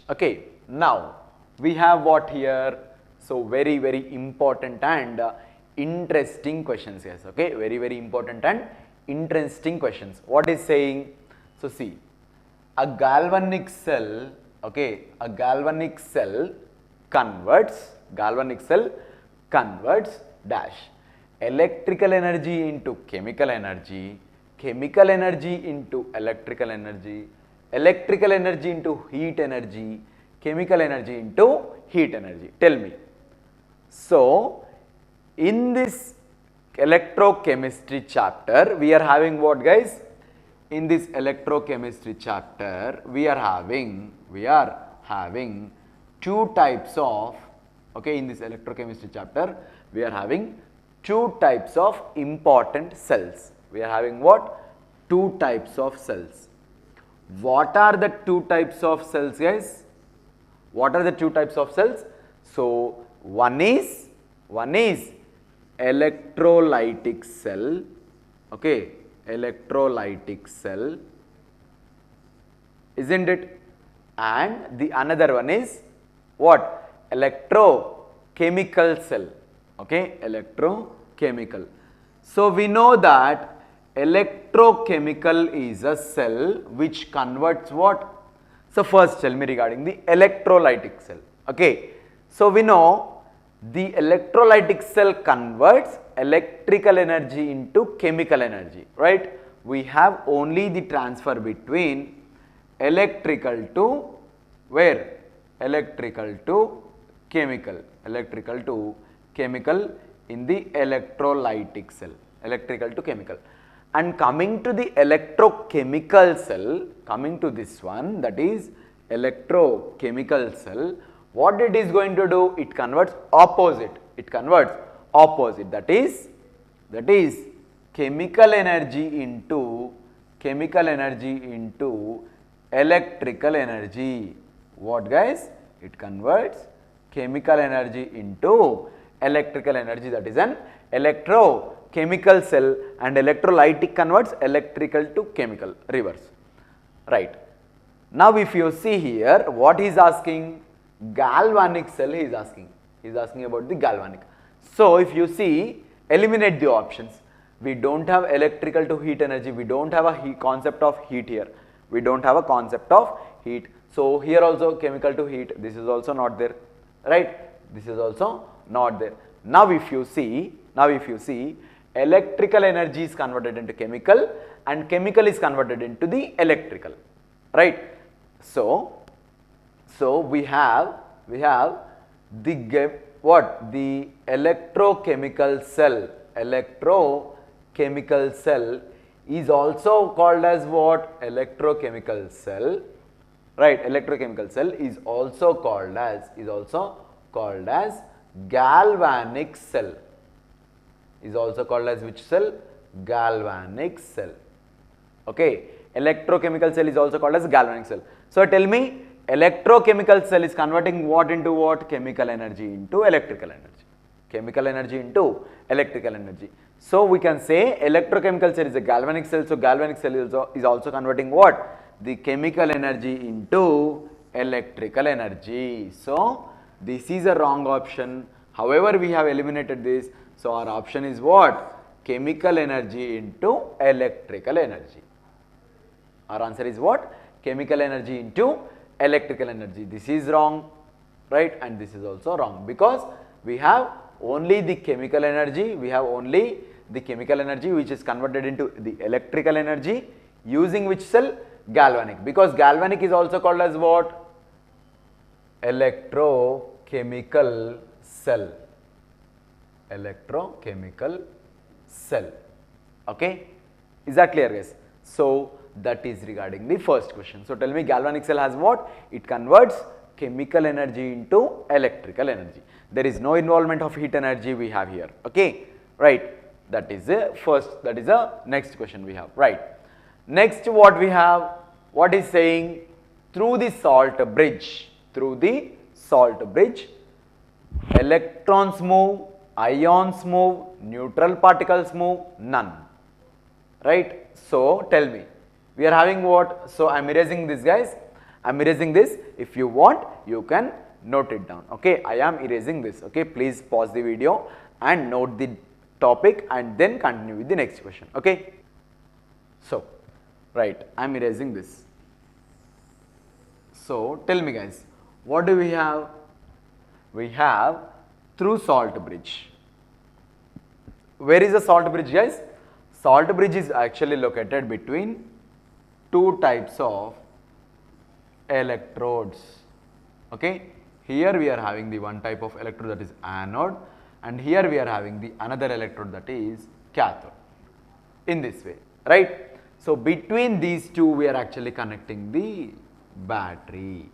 Okay, now we have what here? So very important and interesting questions, yes. Okay, very important and interesting questions. What is saying? So see, a galvanic cell, okay, a galvanic cell converts dash electrical energy into chemical energy, chemical energy into electrical energy, electrical energy into heat energy, chemical energy into heat energy. Tell me. So, in this electrochemistry chapter, we are having what, guys? In this electrochemistry chapter, we are having two types of, okay, in this electrochemistry chapter, we are having two types of important cells. We are having what? Two types of cells. What are the two types of cells, guys? What are the two types of cells? So, one is electrolytic cell, okay, electrolytic cell, isn't it? And the another one is what? Electrochemical cell, okay, electrochemical. So, we know that electrochemical is a cell which converts what? So, first tell me regarding the electrolytic cell, okay. So, we know the electrolytic cell converts electrical energy into chemical energy, right? We have only the transfer between electrical to where? Electrical to chemical, electrical to chemical in the electrolytic cell, electrical to chemical. And coming to the electrochemical cell, coming to this one, that is electrochemical cell, what it is going to do? It converts opposite. It converts opposite. That is chemical energy into electrical energy. What, guys? It converts chemical energy into electrical energy. That is an electrochemical cell, and electrolytic converts electrical to chemical, reverse, right? Now, if you see here, what he is asking? Galvanic cell he is asking. He is asking about the galvanic. So, if you see, eliminate the options. We don't have electrical to heat energy. We don't have a concept of heat here. We don't have a concept of heat. So, here also chemical to heat. This is also not there, right? This is also not there. Now, if you see, electrical energy is converted into chemical and chemical is converted into the electrical, right? So we have the what? The electrochemical cell. Electrochemical cell is also called as what? Electrochemical cell, right? Electrochemical cell is also called as galvanic cell. Is also called as which cell? Galvanic cell. Okay. Electrochemical cell is also called as galvanic cell. So, tell me, electrochemical cell is converting what into what? Chemical energy into electrical energy. Chemical energy into electrical energy. So, we can say electrochemical cell is a galvanic cell. So, galvanic cell is also converting what? The chemical energy into electrical energy. So, this is a wrong option. However, we have eliminated this. So, our option is what? Chemical energy into electrical energy. Our answer is what? Chemical energy into electrical energy. This is wrong, right? And this is also wrong, because we have only the chemical energy. We have only the chemical energy which is converted into the electrical energy using which cell? Galvanic. Because galvanic is also called as what? Electrochemical cell. Electrochemical cell. Okay, is that clear, guys? So that is regarding the first question. So tell me, galvanic cell has what? It converts chemical energy into electrical energy. There is no involvement of heat energy we have here. Okay, right? That is the first. That is the next question we have. Right. Next, what we have? What is saying? Through the salt bridge. Through the salt bridge, electrons move, ions move, neutral particles move, none, right? So tell me, we are having what? So I am erasing this, guys. I'm erasing this. If you want, you can note it down. Okay, I am erasing this. Okay, please pause the video and note the topic and then continue with the next question. Okay, so right, I'm erasing this. So tell me guys, what do we have? We have through salt bridge. Where is the salt bridge, guys? Salt bridge is actually located between two types of electrodes. Okay, here we are having the one type of electrode, that is anode, and here we are having the another electrode, that is cathode, in this way, right? So between these two we are actually connecting the battery.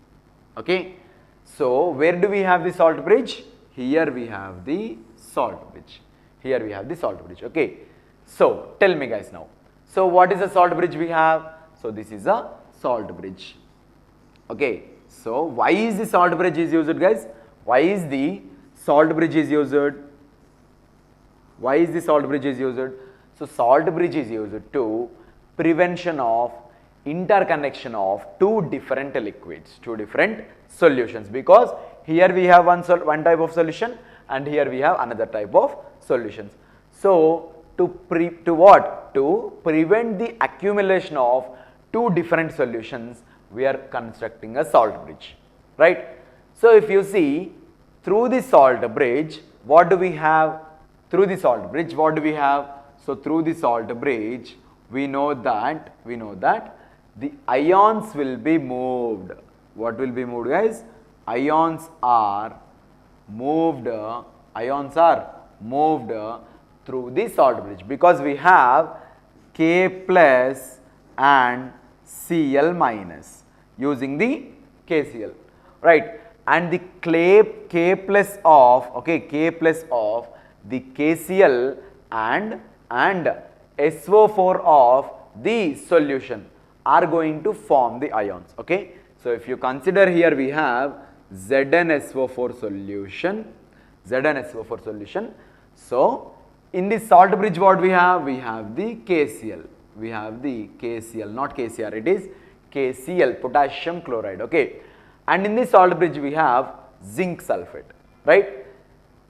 Okay, so where do we have the salt bridge? Here we have the salt bridge. Here we have the salt bridge. Okay, so tell me guys now, so what is the salt bridge we have? So this is a salt bridge. Okay, so why is the salt bridge is used, guys? Why is the salt bridge is used? Why is the salt bridge is used? So salt bridge is used to prevention of interconnection of two different liquids, two different solutions, because here we have one type of solution and here we have another type of solutions. So to prevent the accumulation of two different solutions, we are constructing a salt bridge, right? So if you see, through the salt bridge, what do we have? Through the salt bridge, what do we have? So through the salt bridge, we know that the ions will be moved. What will be moved, guys? Ions are moved through the salt bridge, because we have K plus and Cl minus using the KCl, right? And the K plus of the KCl and SO4 of the solution are going to form the ions. Okay, so if you consider, here we have ZnSO4 solution, So in the salt bridge, what we have? We have the KCl. We have the KCl, not KCr, it is KCl, potassium chloride. Okay, and in the salt bridge we have zinc sulfate, right?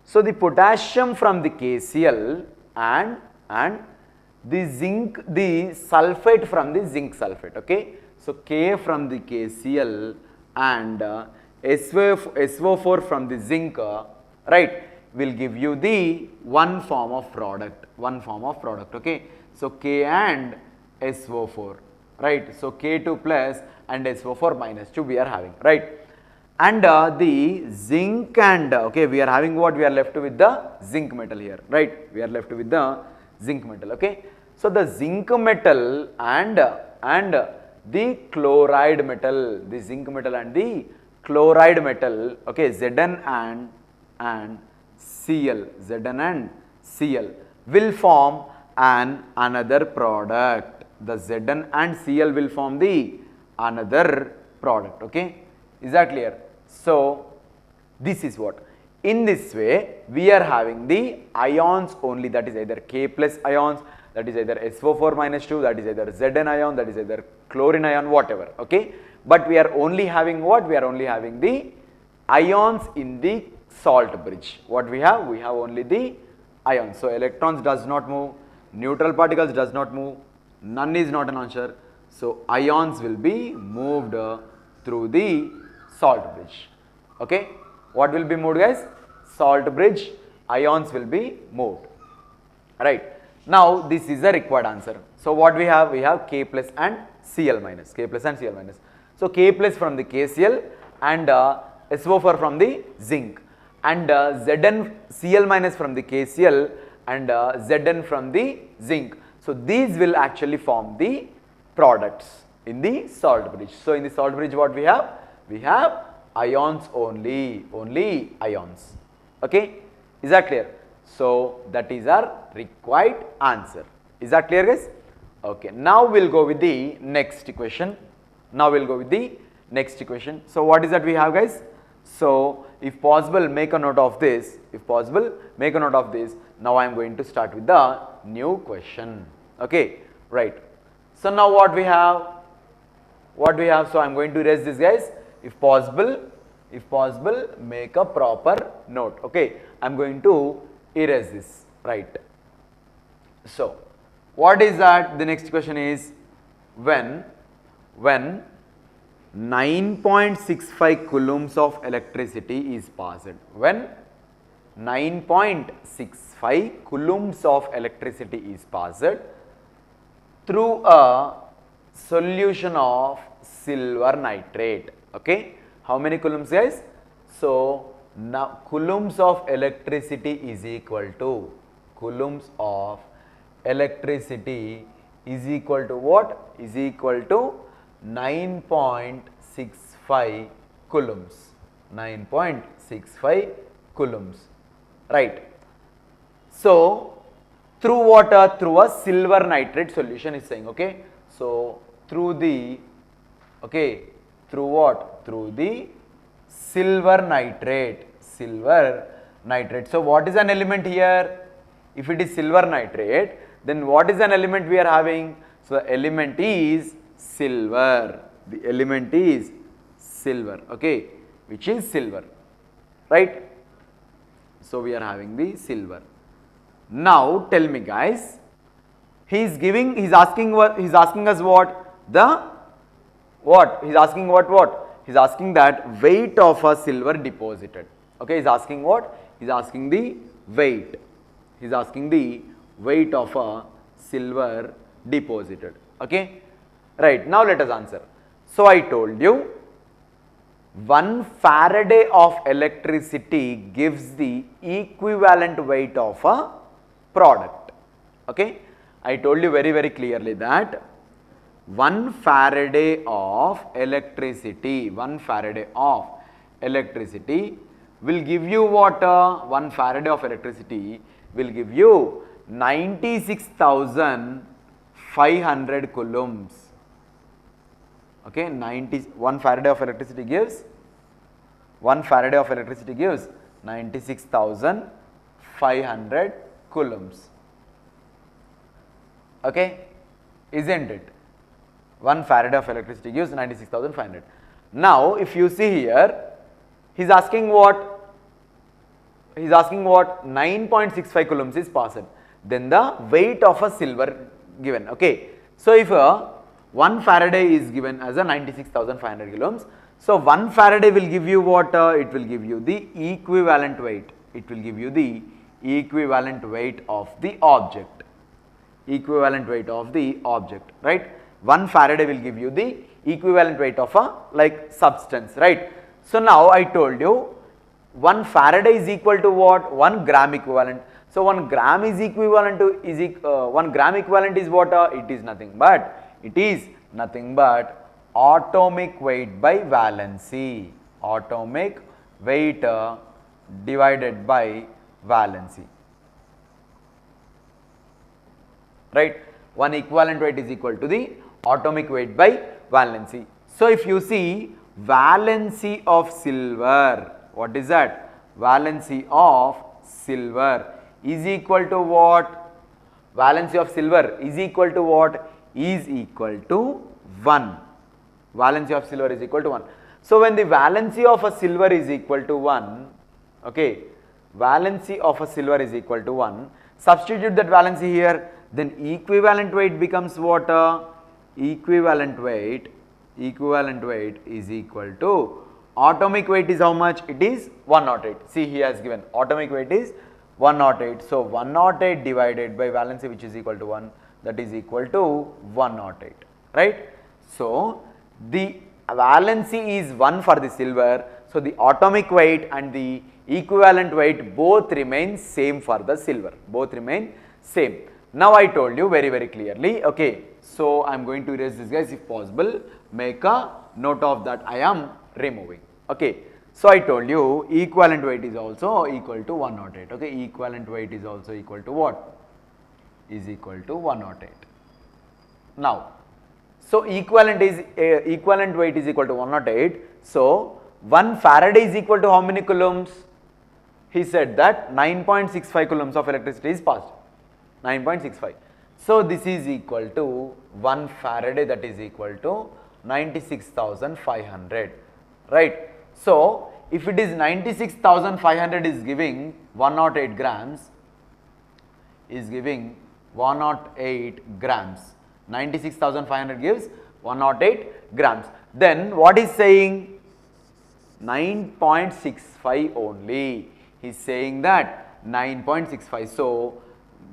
So the potassium from the KCl and the sulfate from the zinc sulfate. Okay, so K from the KCl and SO4 from the zinc, right, will give you the one form of product. Okay, so K and SO4, right? So K2 plus and SO4 minus 2 we are having, right? And the zinc and we are having what? We are left with the zinc metal here, right? We are left with the zinc metal. Okay, so the zinc metal and the chloride metal, the zinc metal and the chloride metal, okay, Zn and Cl will form another product. The Zn and Cl will form the another product. Okay, is that clear? So this is what, in this way we are having the ions only, that is either K plus ions, that is either SO4 minus 2, that is either Zn ion, that is either chlorine ion, whatever. Okay, but we are only having what? We are only having the ions in the salt bridge. What we have? We have only the ions. So electrons does not move, neutral particles does not move, none is not an answer. So ions will be moved through the salt bridge. Okay, what will be moved, guys? Salt bridge, ions will be moved, right? Now this is a required answer. So what we have? We have K plus and Cl minus, So K plus from the KCl and SO4 from the zinc, and Zn Cl minus from the KCl and Zn from the zinc. So these will actually form the products in the salt bridge. So in the salt bridge, what we have? We have ions only ions. Okay, is that clear? So that is our required answer. Is that clear, guys? Okay, now we'll go with the next equation. So what is that we have, guys? So if possible, make a note of this. Now I am going to start with the new question. Okay, right. So now what we have? what we have. So I'm going to erase this, guys. If possible, make a proper note. Okay, I'm going to erase this, right? So what is that? The next question is when 9.65 coulombs of electricity is passed. When 9.65 coulombs of electricity is passed through a solution of silver nitrate. Okay, how many coulombs, guys? So now coulombs of electricity is equal to coulombs of electricity is equal to what? Is equal to 9.65 coulombs. 9.65 coulombs, right? So through water, through a silver nitrate solution is saying. Okay, so through the, okay, through what? Through the silver nitrate. So what is an element here? If it is silver nitrate, then what is an element we are having? So the element is silver. The element is silver. Okay, which is silver, right? So we are having the silver. Now tell me, guys, he's asking us what? He's asking what? He's asking that weight of a silver deposited. Okay, he's asking what? He's asking the weight. He's asking the weight of a silver deposited. Okay, right. Now let us answer. So I told you 1 Faraday of electricity gives the equivalent weight of a product. Okay, I told you very clearly that 1 Faraday of electricity, 1 Faraday of electricity will give you what? 1 Faraday of electricity will give you 96,500 coulombs. Okay, 1 Faraday of electricity gives 96,500 coulombs. Okay, isn't it? 1 Faraday of electricity gives 96,500. Now if you see here, he's asking what? 9.65 coulombs is passed. Then the weight of a silver given. Okay, so if 1 Faraday is given as a 96,500 coulombs, so 1 Faraday will give you what? It will give you the equivalent weight. It will give you the equivalent weight of the object. Equivalent weight of the object, right? 1 Faraday will give you the equivalent weight of a substance, right? So now I told you 1 Faraday is equal to what? 1 gram equivalent. So 1 gram is equivalent to 1 gram equivalent is what? It is nothing but atomic weight by valency. Atomic weight divided by valency, right? 1 equivalent weight is equal to the atomic weight by valency. So if you see valency of silver, what is that? Valency of silver is equal to what? Valency of silver is equal to what? Is equal to 1. Valency of silver is equal to 1. So when the valency of a silver is equal to 1, okay, valency of a silver is equal to 1, substitute that valency here, then equivalent weight becomes what? Equivalent weight is equal to atomic weight is how much? It is 108. See, he has given atomic weight is 108. So 108 divided by valency, which is equal to 1, that is equal to 108, right? So the valency is 1 for the silver. So the atomic weight and the equivalent weight both remain same for the silver. Both remain same. Now I told you very clearly. Okay, so I am going to erase this, guys. If possible, make a note of that. I am removing. Okay, so I told you equivalent weight is also equal to 108. Okay, equivalent weight is also equal to what? Is equal to 108. Now, so equivalent weight is equal to 108. So 1 Faraday is equal to how many coulombs? He said that 9.65 coulombs of electricity is passed. 9.65. So this is equal to 1 Faraday, that is equal to 96,500, right? So if it is 96,500 is giving 108 grams, is giving 108 grams. 96,500 gives 108 grams. Then what is saying? 9.65 only. He is saying that 9.65. So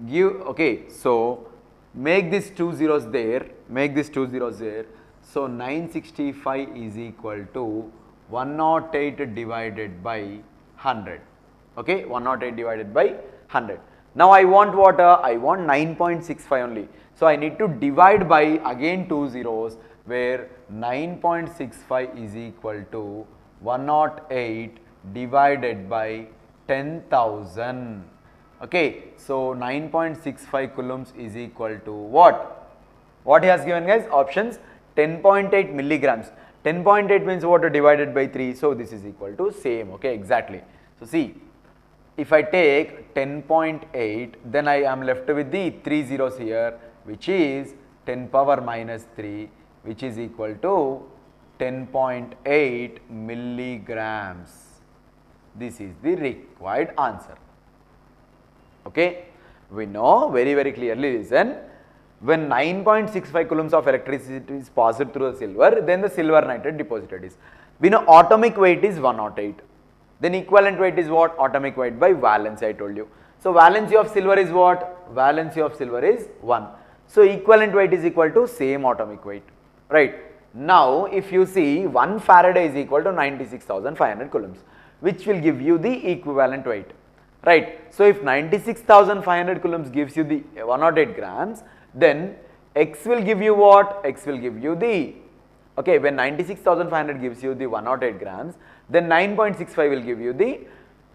give, okay, so make this two zeros there, make this two zeros there. So 965 is equal to 108 divided by 100. Okay, 108 divided by 100. Now I want what? I want 9.65 only. So I need to divide by again two zeros, where 9.65 is equal to 108 divided by 10,000. Okay, so 9.65 coulombs is equal to what? What he has given, guys? Options: 10.8 milligrams. 10.8 means what? Divided by 3. So this is equal to same. Okay, exactly. So see, if I take 10.8, then I am left with the 3 zeros here, which is 10 power minus 3, which is equal to 10.8 milligrams. This is the required answer. Okay, we know very clearly, listen, when 9.65 coulombs of electricity is passed through the silver, then the silver nitrate deposited is. We know atomic weight is 108. Then equivalent weight is what? Atomic weight by valency, I told you. So valency of silver is what? Valency of silver is 1. So equivalent weight is equal to same atomic weight, right? Now if you see, 1 Faraday is equal to 96,500 coulombs, which will give you the equivalent weight, right? So if 96,500 coulombs gives you the 108 grams, then X will give you what? X will give you the, okay, when 96,500 gives you the 108 grams, then 9.65 will give you the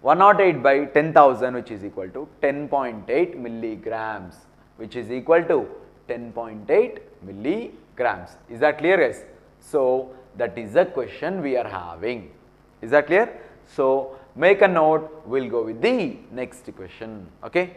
108 by 10,000, which is equal to 10.8 milligrams, which is equal to 10.8 milligrams. Is that clear, guys? So that is the question we are having. Is that clear? So make a note, we'll go with the next question. Okay.